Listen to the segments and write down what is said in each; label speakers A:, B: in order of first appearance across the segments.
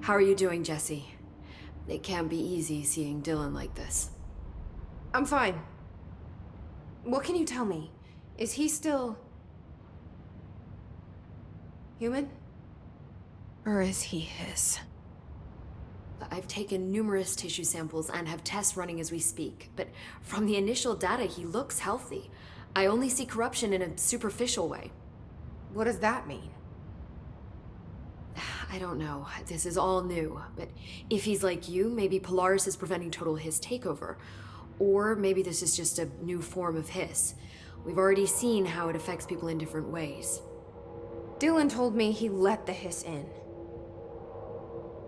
A: How are you doing, Jesse? It can't be easy seeing Dylan like this.
B: I'm fine. What can you tell me? Is he still... human? Or is he his?
A: I've taken numerous tissue samples and have tests running as we speak, but from the initial data, he looks healthy. I only see corruption in a superficial way.
B: What does that mean?
A: I don't know. This is all new, but if he's like you, maybe Polaris is preventing total Hiss takeover. Or maybe this is just a new form of Hiss. We've already seen how it affects people in different ways.
B: Dylan told me he let the hiss in.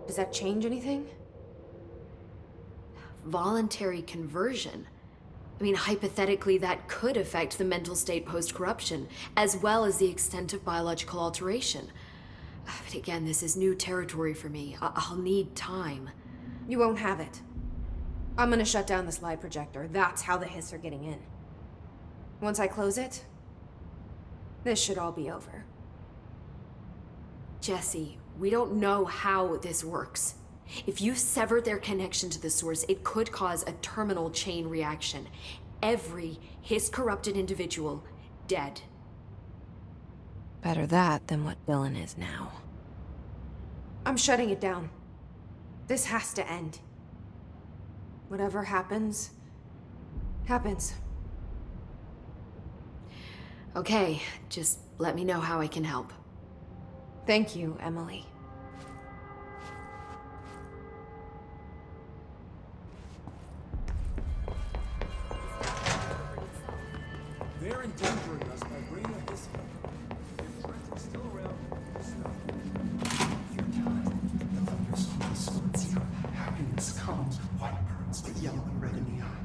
B: Does that change anything?
A: Voluntary conversion. I mean, hypothetically, that could affect the mental state post-corruption, as well as the extent of biological alteration. But again, this is new territory for me. I'll need time.
B: You won't have it. I'm gonna shut down this lie projector. That's how the hiss are getting in. Once I close it, this should all be over.
A: Jesse, we don't know how this works. If you severed their connection to the source, it could cause a terminal chain reaction. Every Hiss-corrupted individual dead.
B: Better that than what Dylan is now. I'm shutting it down. This has to end. Whatever happens, happens.
A: Okay, just let me know how I can help.
B: Thank you, Emily.
C: They're endangering us by bringing a hiss. If Trent is still around,
D: Your time, the thunderstorm splits you. Happiness comes, white burns, but yellow and red in the eye.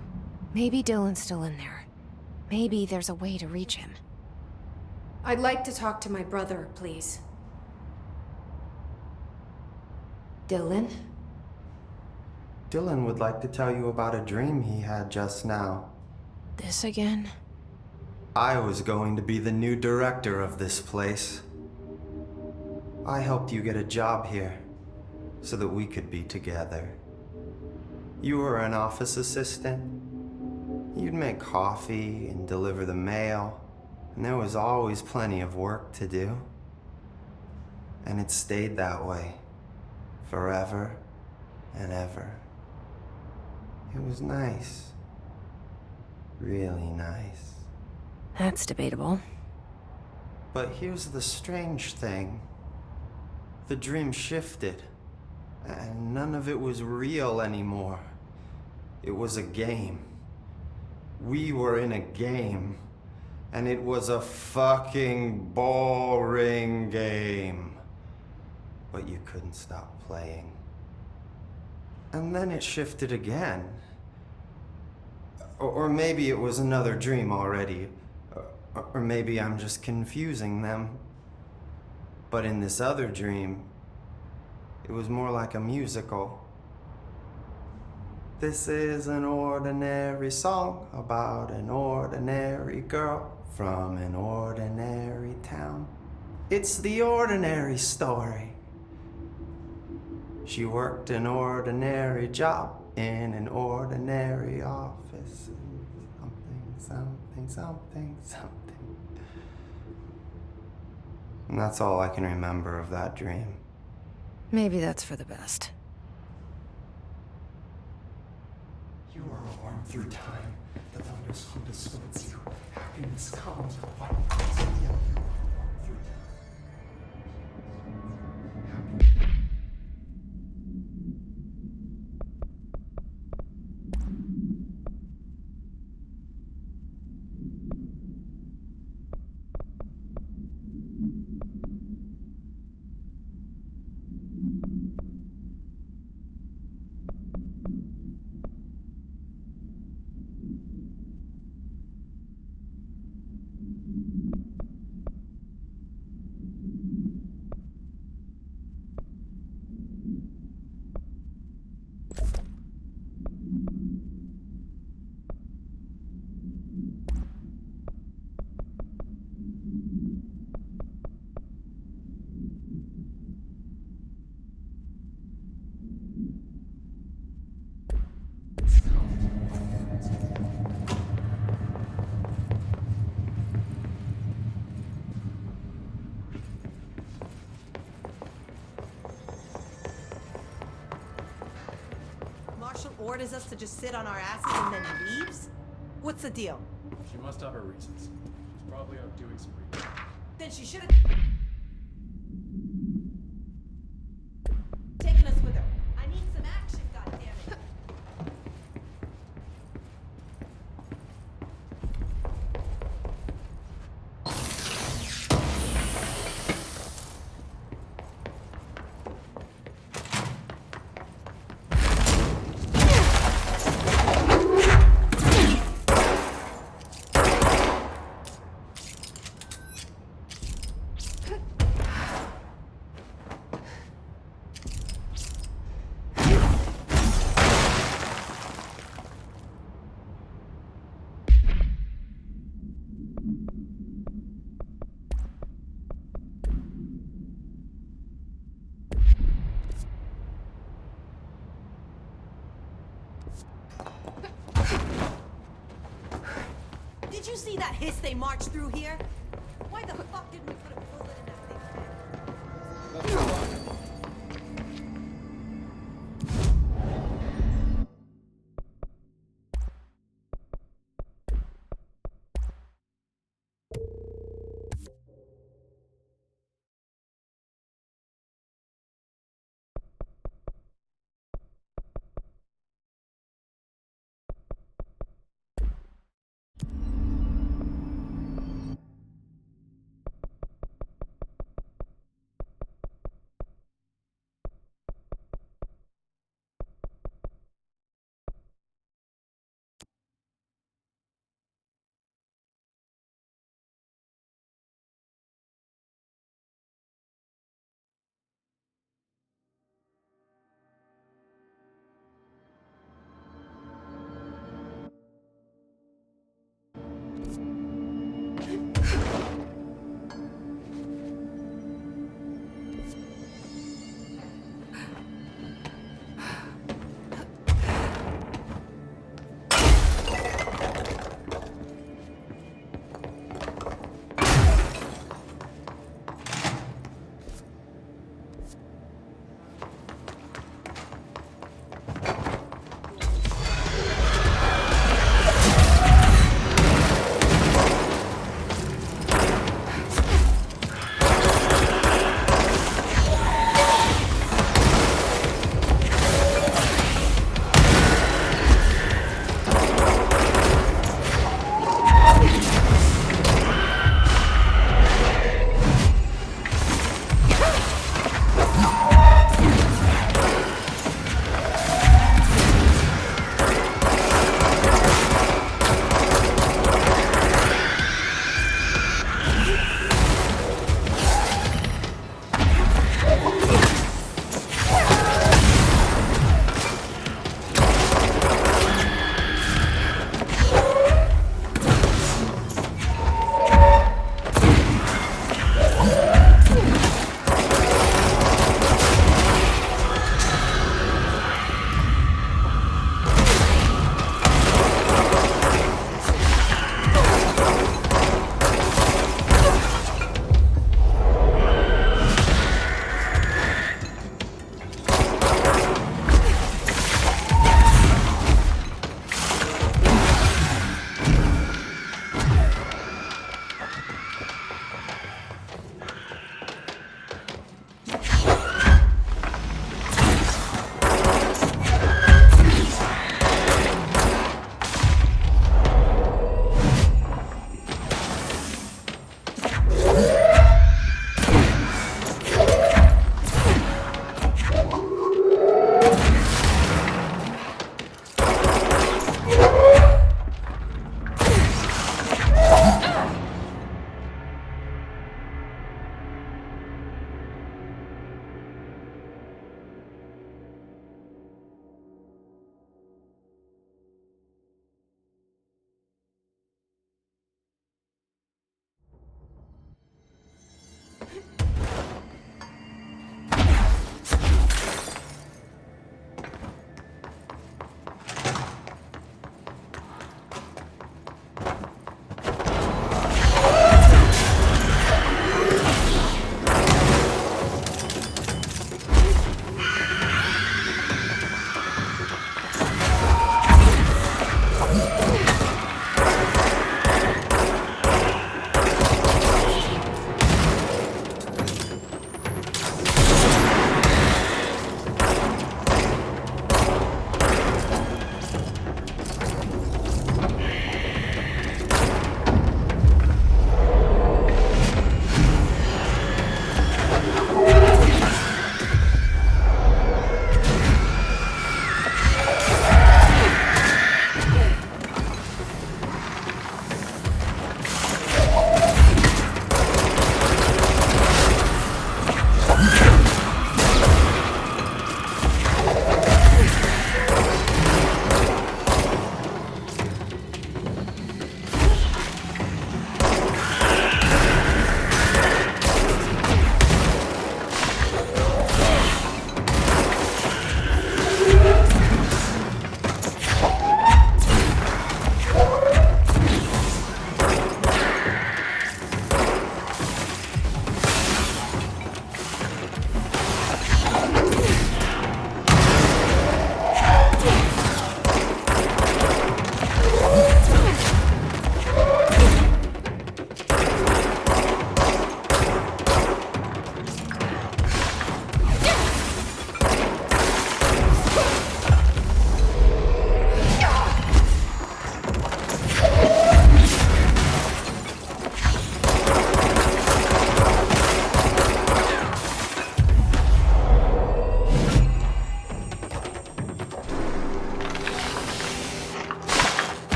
B: Maybe Dylan's still in there. Maybe there's a way to reach him. I'd like to talk to my brother, please. Dylan?
E: Dylan would like to tell you about a dream he had just now.
B: This again?
E: I was going to be the new director of this place. I helped you get a job here, so that we could be together. You were an office assistant. You'd make coffee and deliver the mail, and there was always plenty of work to do. And it stayed that way, forever and ever. It was nice. Really nice.
B: That's debatable.
E: But here's the strange thing. The dream shifted, and none of it was real anymore. It was a game. We were in a game, and it was a fucking boring game. But you couldn't stop playing. And then it shifted again. Or maybe it was another dream already. Or maybe I'm just confusing them. But in this other dream, it was more like a musical. This is an ordinary song about an ordinary girl from an ordinary town. It's the ordinary story. She worked an ordinary job in an ordinary office. Something. And that's all I can remember of that dream.
B: Maybe that's for the best.
D: You are warm through time. The thunderstorm splits you. Happiness comes, white burns, but yellow. You are warm through time. Happiness.
F: orders us to just sit on our asses and then leaves? What's the deal?
C: She must have her reasons. She's probably out doing some reading.
F: Then she should have taken us with her. I need some action, goddammit. Did you see that hiss they marched through here? Why the fuck didn't we put a bullet in that thing's head?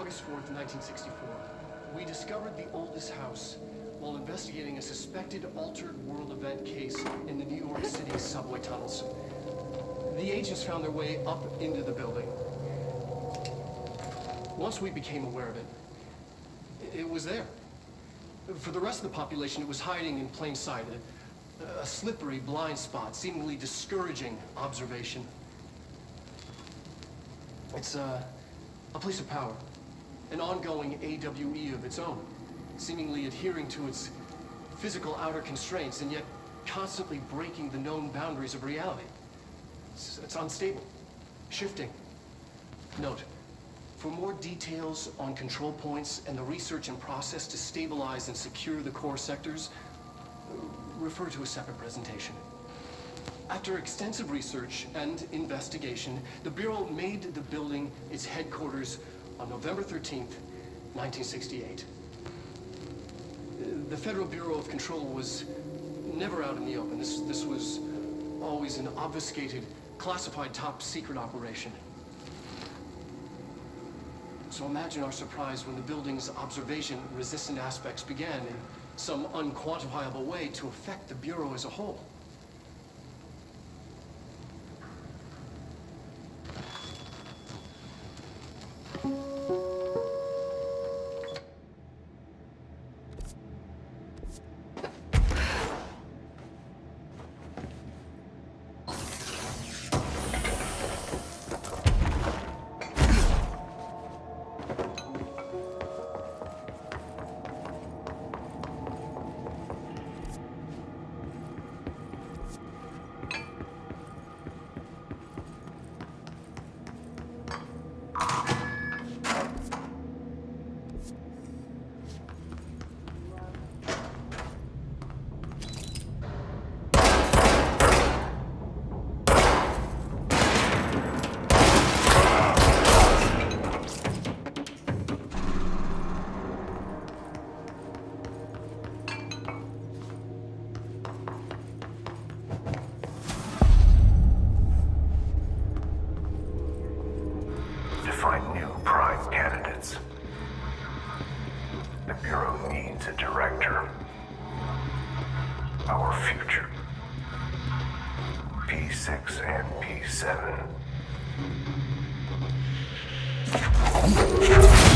D: August 4th, 1964, we discovered the oldest house while investigating a suspected altered world event case in the New York City subway tunnels. The agents found their way up into the building. Once we became aware of it, it was there. For the rest of the population, it was hiding in plain sight, a slippery blind spot, seemingly discouraging observation. It's a place of power, an ongoing AWE of its own, seemingly adhering to its physical outer constraints and yet constantly breaking the known boundaries of reality. It's unstable, shifting. Note, for more details on control points and the research and process to stabilize and secure the core sectors, refer to a separate presentation. After extensive research and investigation, the Bureau made the building its headquarters on November 13th, 1968. The Federal Bureau of Control was never out in the open. This was always an obfuscated, classified top secret operation. So imagine our surprise when the building's observation-resistant aspects began in some unquantifiable way to affect the Bureau as a whole.
G: Find new prime candidates. The Bureau needs a director. Our future. P6 and P7.
B: Get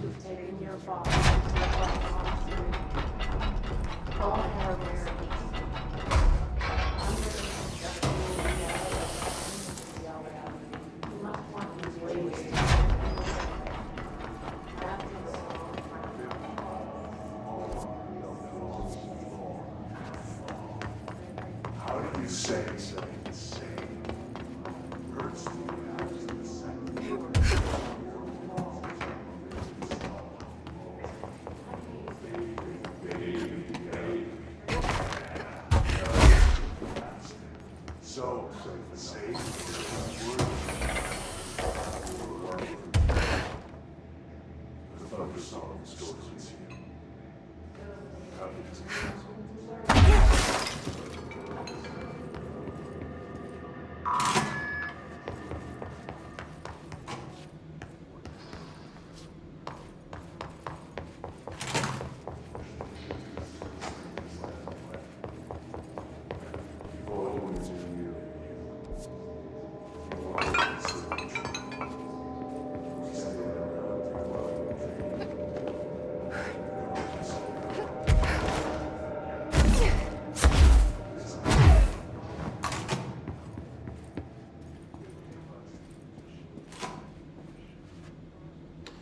H: You've taken your body to the front monastery. All hair rarities. Under the instruction you must want these ways to
G: How do you say it? Hurts me. So, say the thunderstorm stories here.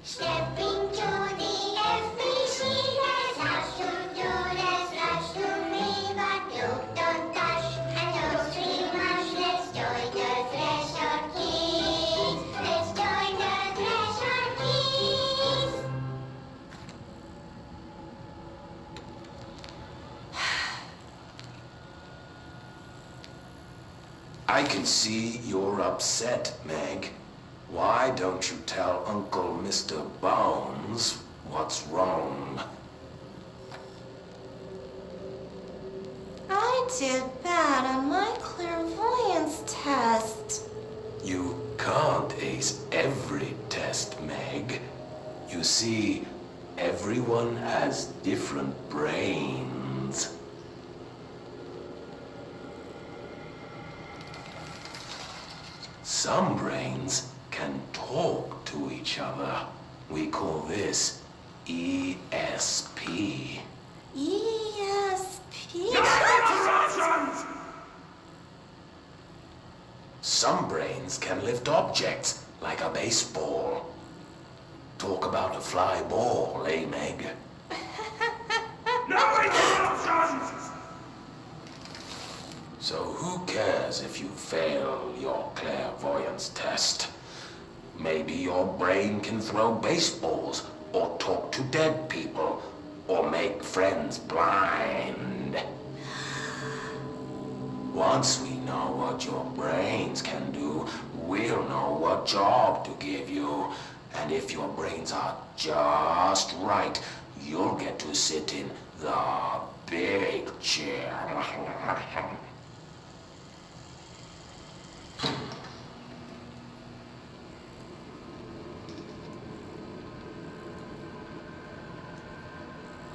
I: Stepping to the FBC, there's lots to do, there's lots to read, but don't touch and don't scream much. Let's join the Threshold Kids. Let's join the Threshold Kids.
J: I can see you're upset, Meg. Why don't you tell Uncle Mr. Bones what's wrong?
I: I did bad on my clairvoyance test.
J: You can't ace every test, Meg. You see, everyone has different brains. Some brains can talk to each other. We call this ESP.
I: ESP?
J: Some brains can lift objects like a baseball. Talk about a fly ball, eh, Meg? So who cares if you fail your clairvoyance test? Maybe your brain can throw baseballs, or talk to dead people, or make friends blind. Once we know what your brains can do, we'll know what job to give you. And if your brains are just right, you'll get to sit in the big chair.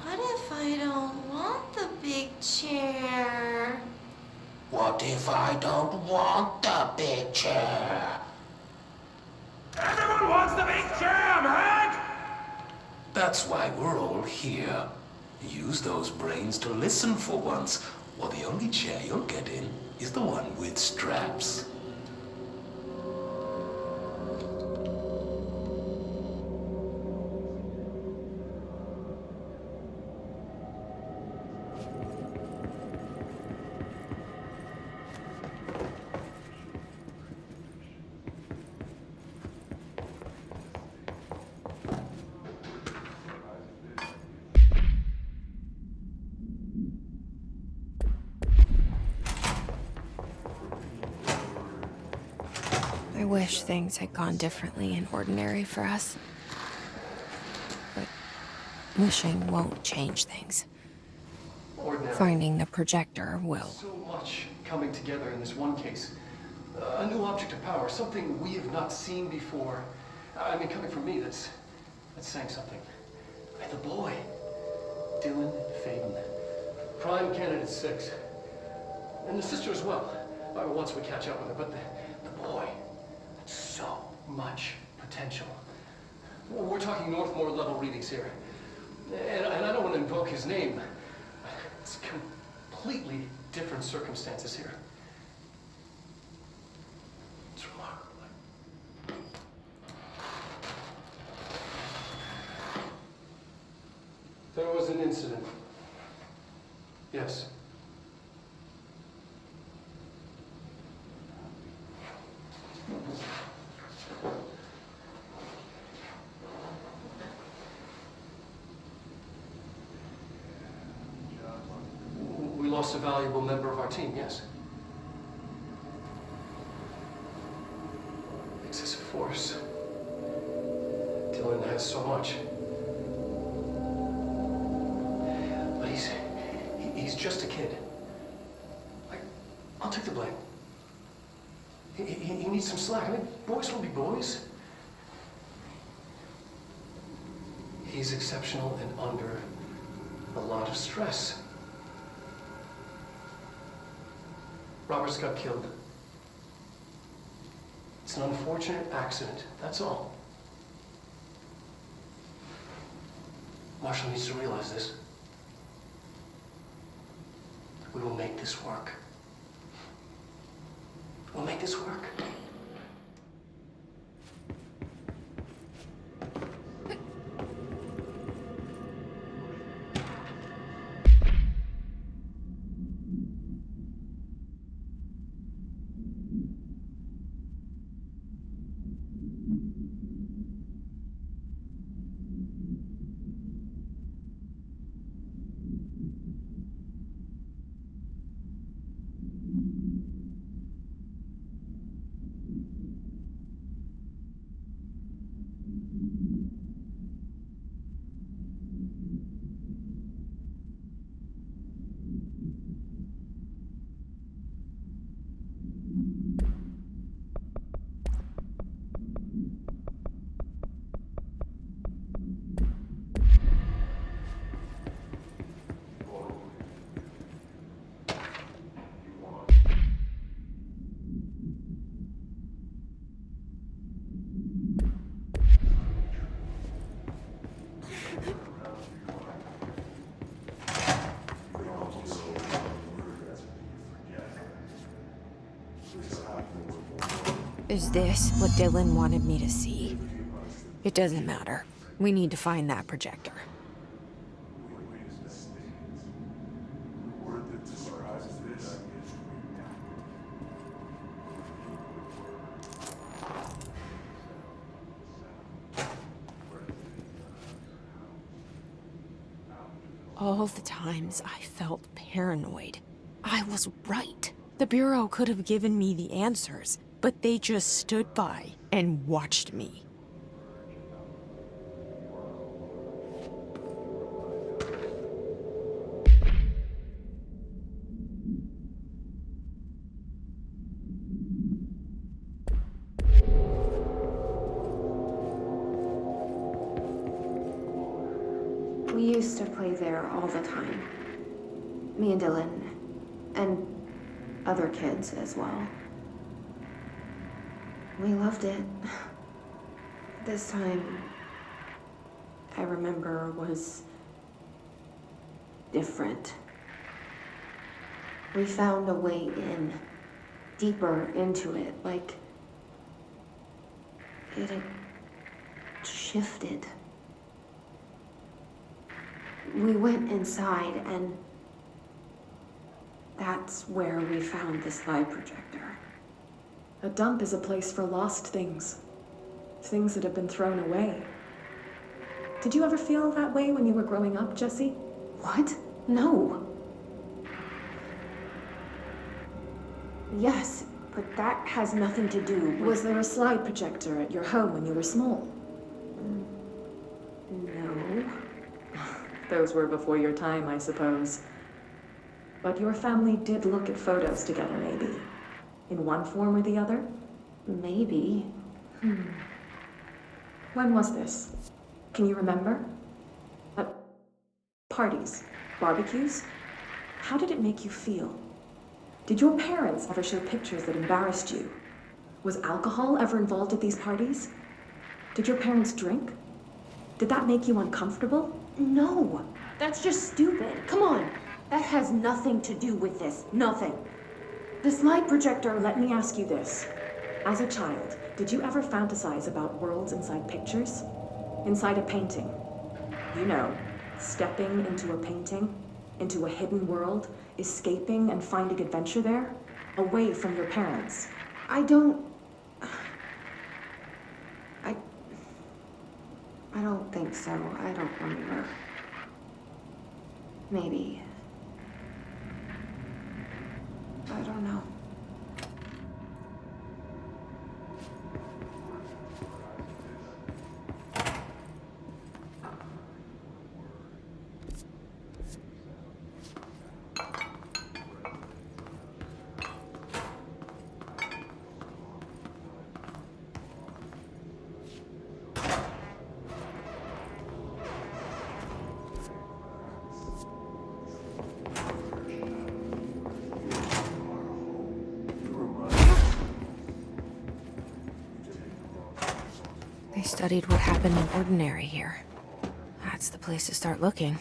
I: What if I don't want the big chair?
J: What if I don't want the big chair?
C: Everyone wants the big chair, Meg!
J: That's why we're all here. Use those brains to listen for once, or the only chair you'll get in is the one with straps.
B: I wish things had gone differently in Ordinary for us. But wishing won't change things.
D: Ordinary.
B: Finding the projector will.
D: So much coming together in this one case. A new object of power, something we have not seen before. I mean, coming from me, that's saying something. And the boy, Dylan Faden, Prime Candidate 6. And the sister as well, once we catch up with her. But the boy, so much potential. We're talking Northmore level readings here. And I don't want to invoke his name. It's completely different circumstances here. It's remarkable. There was an incident. Yes. We lost a valuable member of our team, yes. Excessive force. Dylan has so much. But he's just a kid. I'll take the blame. He needs some slack. I mean, boys will be boys. He's exceptional and under a lot of stress. Roberts got killed. It's an unfortunate accident, that's all. Marshall needs to realize this. We will make this work. We'll make this work.
B: Is this what Dylan wanted me to see? It doesn't matter. We need to find that projector. All the times I felt paranoid, I was right. The Bureau could have given me the answers, but they just stood by and watched me.
A: We used to play there all the time. Me and Dylan, and other kids as well. We loved it. This time, I remember, was different. We found a way in, deeper into it, like it had shifted. We went inside, and that's where we found this light projector.
H: A dump is a place for lost things. Things that have been thrown away. Did you ever feel that way when you were growing up, Jesse?
A: What? No. Yes, but that has nothing to do with...
H: Was there a slide projector at your home when you were small?
A: No.
H: Those were before your time, I suppose. But your family did look at photos together, maybe. In one form or the other?
A: Maybe.
H: When was this? Can you remember? At parties? Barbecues? How did it make you feel? Did your parents ever show pictures that embarrassed you? Was alcohol ever involved at these parties? Did your parents drink? Did that make you uncomfortable?
K: No, that's just stupid. Come on. That has nothing to do with this. Nothing.
H: This light projector, let me ask you this. As a child, did you ever fantasize about worlds inside pictures? Inside a painting? You know, stepping into a painting, into a hidden world, escaping and finding adventure there, away from your parents.
K: I don't think so. I don't remember. Maybe. I don't know.
B: They studied what happened in Ordinary here. That's the place to start looking.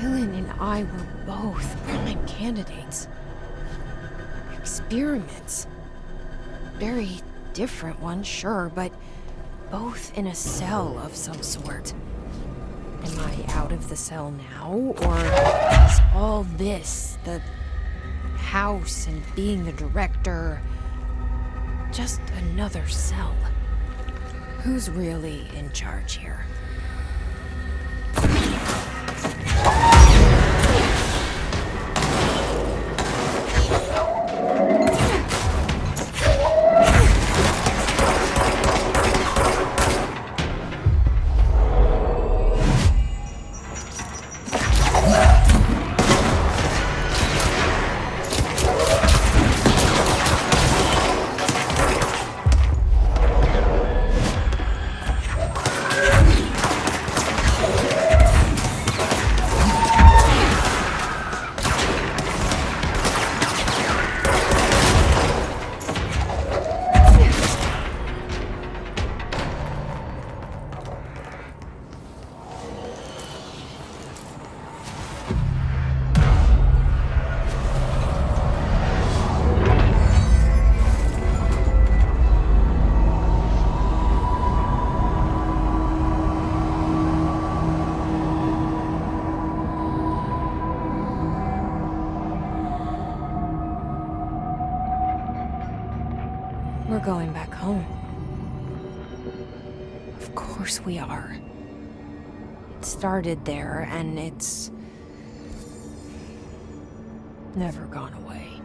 B: Dylan and I were both prime candidates. Experiments. Very different ones, sure, but both in a cell of some sort. Am I out of the cell now, or is all this, the house and being the director, just another cell? Who's really in charge here? We're going back home. Of course we are. It started there, and it's never gone away.